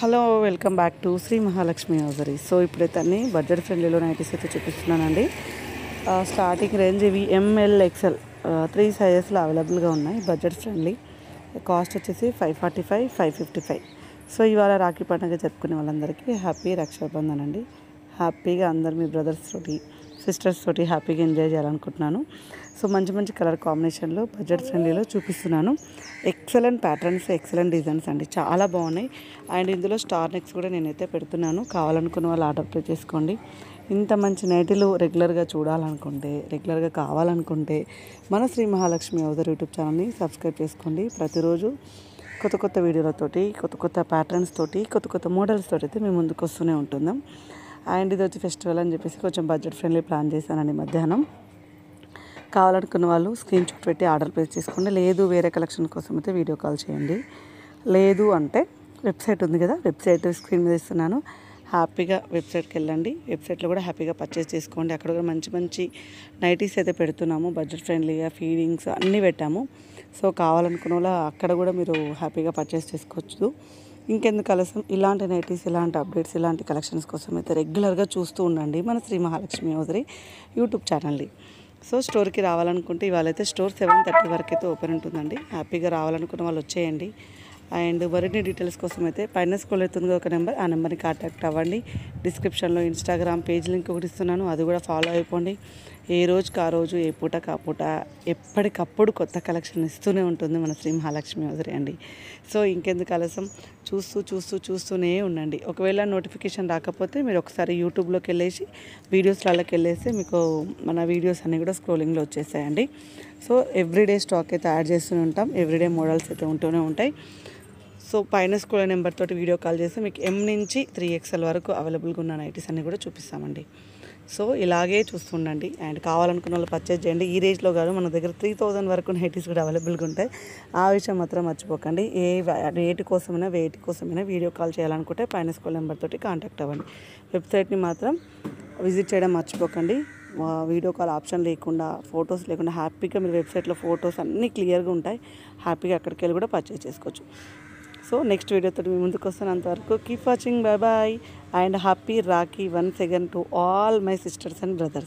Hello welcome back to Shri Mahalakshmi hosiery. So ఇప్పుడైతే అన్ని budget ఫ్రెండ్లీలో నైటీస్ అయితే చూపిస్తున్నానండి. స్టార్టింగ్ రేంజ్ ఇవి ఎంఎల్ ఎక్సెల్ 3 సైజెస్లో అవైలబుల్గా ఉన్నాయి. Budget friendly. కాస్ట్ వచ్చేసి 545, 555. సో ఇవాళ రాఖీ పండుగ జరుపుకునే వాళ్ళందరికీ హ్యాపీ రక్షాబంధన్ అండి. హ్యాపీగా అందరు మీ బ్రదర్స్ తోటి సిస్టర్స్ తోటి హ్యాపీగా ఎంజాయ్ చేయాలనుకుంటున్నాను. సో మంచి మంచి కలర్ కాంబినేషన్లో బడ్జెట్ ఫ్రెండ్లీలో చూపిస్తున్నాను. ఎక్సలెంట్ ప్యాటర్న్స్, ఎక్సలెంట్ డిజైన్స్ అండి, చాలా బాగున్నాయి. అండ్ ఇందులో స్టార్ నెక్స్ కూడా నేనైతే పెడుతున్నాను. కావాలనుకున్న వాళ్ళు ఆర్డర్ ప్లేస్ చేసుకోండి. ఇంత మంచి నైటీలు రెగ్యులర్గా చూడాలనుకుంటే, రెగ్యులర్గా కావాలనుకుంటే మన శ్రీ మహాలక్ష్మి హౌజరీ యూట్యూబ్ ఛానల్ని సబ్స్క్రైబ్ చేసుకోండి. ప్రతిరోజు కొత్త కొత్త వీడియోలతోటి, కొత్త కొత్త ప్యాటర్న్స్ తోటి, కొత్త కొత్త మోడల్స్ తోటి అయితే మేము ముందుకు వస్తూనే ఉంటుందాం. అండ్ ఇది వచ్చి ఫెస్టివల్ అని చెప్పేసి కొంచెం బడ్జెట్ ఫ్రెండ్లీ ప్లాన్ చేశానండి. మధ్యాహ్నం కావాలనుకున్న వాళ్ళు స్క్రీన్ షాట్ పెట్టి ఆర్డర్ ప్లేస్ చేసుకోండి. లేదు వేరే కలెక్షన్ కోసం అయితే వీడియో కాల్ చేయండి. లేదు అంటే వెబ్సైట్ ఉంది కదా, వెబ్సైట్ స్క్రీన్ మీద ఇస్తున్నాను. హ్యాపీగా వెబ్సైట్కి వెళ్ళండి. వెబ్సైట్లో కూడా హ్యాపీగా పర్చేస్ చేసుకోండి. అక్కడ కూడా మంచి మంచి నైటీస్ అయితే పెడుతున్నాము. బడ్జెట్ ఫ్రెండ్లీగా ఫీడింగ్స్ అన్నీ పెట్టాము. సో కావాలనుకున్న వాళ్ళు అక్కడ కూడా మీరు హ్యాపీగా పర్చేస్ చేసుకోవచ్చు. ఇంకెందుకు ఆలస్యం, ఇలాంటి నైటీస్, ఇలాంటి అప్డేట్స్, ఇలాంటి కలెక్షన్స్ కోసం అయితే రెగ్యులర్గా చూస్తూ ఉండండి మన శ్రీ మహాలక్ష్మి హౌజరీ యూట్యూబ్ ఛానల్ని. సో స్టోర్కి రావాలనుకుంటే ఇవాళైతే స్టోర్ 7:30 వరకు అయితే ఓపెన్ ఉంటుందండి. హ్యాపీగా రావాలనుకున్న వాళ్ళు వచ్చేయండి. అండ్ మరిన్ని డీటెయిల్స్ కోసం అయితే పైన స్క్రోల్ అవుతుంది ఒక నెంబర్, ఆ నెంబర్ని కాంటాక్ట్ అవ్వండి. డిస్క్రిప్షన్లో ఇన్స్టాగ్రామ్ పేజ్ లింక్ ఒకటి ఇస్తున్నాను, అది కూడా ఫాలో అయిపోండి. ఏ రోజుకి ఆ రోజు, ఏ పూటకి ఆ పూట ఎప్పటికప్పుడు కొత్త కలెక్షన్ ఇస్తూనే ఉంటుంది మన శ్రీ మహాలక్ష్మి హౌజరీ అండి. సో ఇంకెందుకు ఆలస్యం, చూస్తూనే ఉండండి. ఒకవేళ నోటిఫికేషన్ రాకపోతే మీరు ఒకసారి యూట్యూబ్లోకి వెళ్ళేసి వీడియోస్లలోకి వెళ్ళేసి మీకు మన వీడియోస్ అన్నీ కూడా స్క్రోలింగ్లో వచ్చేసాయండి. సో ఎవ్రీడే స్టాక్ అయితే యాడ్ చేస్తూనే ఉంటాం. ఎవ్రీడే మోడల్స్ అయితే ఉంటూనే ఉంటాయి. సో పైన స్క్రోల్ నెంబర్ తోటి వీడియో కాల్ చేస్తే మీకు M నుంచి 3XL వరకు అవైలబుల్గా ఉన్న నైటీస్ అన్నీ కూడా చూపిస్తామండి. సో ఇలాగే చూస్తుండండి. అండ్ కావాలనుకున్న వాళ్ళు పర్చేజ్ చేయండి. ఈ రేంజ్లో కాదు, మన దగ్గర 3000 వరకు నైటీస్ కూడా అవైలబుల్గా ఉంటాయి. ఆ విషయం మాత్రం మర్చిపోకండి. ఏ రేటు కోసమైనా, వెయిట్ కోసమైనా వీడియో కాల్ చేయాలనుకుంటే పైన స్క్రోల్ నెంబర్ తోటి కాంటాక్ట్ అవ్వండి. వెబ్సైట్ని మాత్రం విజిట్ చేయడం మర్చిపోకండి. వీడియో కాల్ ఆప్షన్ లేకుండా, ఫొటోస్ లేకుండా హ్యాపీగా మీరు వెబ్సైట్లో ఫొటోస్ అన్నీ క్లియర్గా ఉంటాయి. హ్యాపీగా అక్కడికి వెళ్ళి కూడా పర్చేజ్ చేసుకోవచ్చు. సో నెక్స్ట్ వీడియోతో మీ ముందుకు వస్తాను. అంతవరకు keep watching, bye bye. And happy Rakhi once again to all my sisters and brothers.